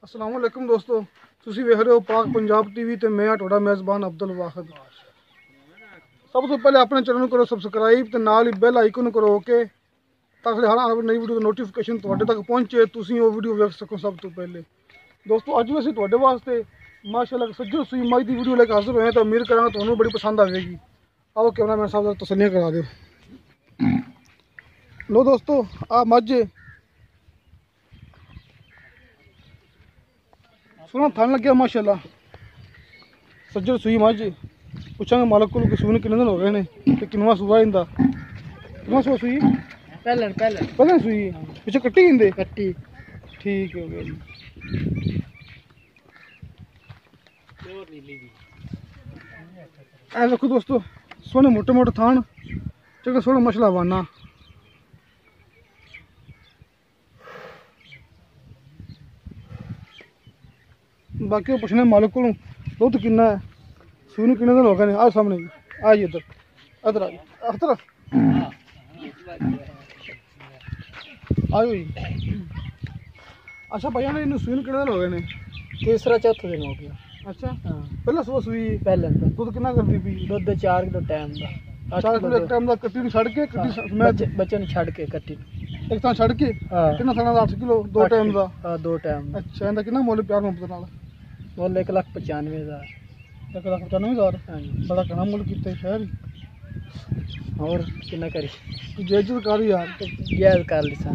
अस्सलाम वालेकुम दोस्तों, तुसी वेख रहे हो पाक पंजाब टीवी ते मैं तुहाडा मेज़बान अब्दुल वाहिद। सब तो पहले अपने चैनल करो सबसक्राइब ते नाल ही बेल आइकन करो ओके, ताकि हर आने नई वीडियो दा नोटिफिकेशन तुहाडे तक पहुंचे, तुसी वो वीडियो वेख सको सब तो पहले। दोस्तों अज भी असीं तुहाडे वास्ते माशाअल्लाह सज्जो सूई मझ दी वीडियो लेके हाजिर होए तो उम्मीद करांगा तुहानूं बड़ी पसंद आवेगी। आओ कैमरामैन साहब दा तसल्लियां करा दिओ। लो दोस्तों आ मझ सोना थन लग्या माशाअल्लाह, सज्जर सूई मझ पुछांगे मालक को सूई किन्ने दिन हो गए ने ते किन्नवा सूआ इंदा। किन्नवा सूआ सूई? पहले सूई पिछे कट्टी इंदे कट्टी ठीक हो गया जी। ऐ देखो दोस्तों सोने मोटे मोटे थान चंगा सोना मछला वाना। बाकी वो पुछने मालिक को दुध किन्ना है, सूई किन्ने दिन हो गए ने। आ सामने आ जी इधर इधर आ आयो जी। अच्छा भैया ने इन सूई किन्ने दिन हो गए ने? तीसरा चौथा दिन हो गया। अच्छा पहला सुबह सूई पहले दुध किन्ना करदी पई? दुध 4 किलो टाइम दा 4 किलो एक टाइम दा कट्टी नु छड़ के कट्टी समेत बच्चे नु छड़ के कट्टी एक थां छड़ के किन्ना थाना दा 8 किलो दो टाइम दा? हां दो टाइम। अच्छा इंदा किन्ना मुੱਲ प्यार मोहब्बत नाल? मुੱਲ 1,95,000। 1,95,000 हां जी बड़ा घना मुੱਲ कीते शहर और किन्ना करी जेजत कर यार जायज कर लिसा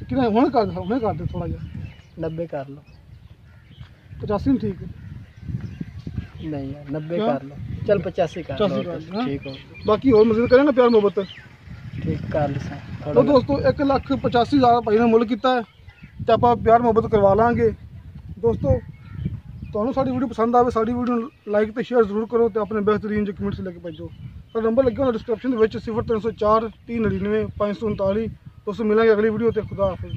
किन्ना हुणे कर दे थोड़ा जा 90 कर लो। 85 ठीक है नहीं यार 90 कर लो, चल 85 कर लो ठीक हो। बाकी और मजीद करेंगे प्यार मोहब्बत ठीक कर लिसा। तो दोस्तों 1,85,000 भाई ने मुੱਲ ਕੀਤਾ ਹੈ ਤੇ ਆਪਾਂ ਪਿਆਰ ਮੁਹੱਬਤ ਕਰਵਾ ਲਾਂਗੇ। ਦੋਸਤੋ ਤੁਹਾਨੂੰ ਸਾਡੀ ਵੀਡੀਓ ਪਸੰਦ ਆਵੇ ਸਾਡੀ ਵੀਡੀਓ ਨੂੰ ਲਾਈਕ ਤੇ ਸ਼ੇਅਰ ਜ਼ਰੂਰ ਕਰੋ ਤੇ ਆਪਣੇ ਬਿਹਤਰੀਨ ਜਿਹੇ ਕਮੈਂਟਸ ਲੈ ਕੇ ਭੇਜੋ। ਤਾਂ ਨੰਬਰ ਲੱਗਿਆ ਹੋਣਾ ਡਿਸਕ੍ਰਿਪਸ਼ਨ ਦੇ ਵਿੱਚ 0304 399 539। ਦੋਸਤੋ ਮਿਲਾਂਗੇ ਅਗਲੀ ਵੀਡੀਓ ਤੇ। ਖੁਦਾ ਹਾਫਿਜ਼।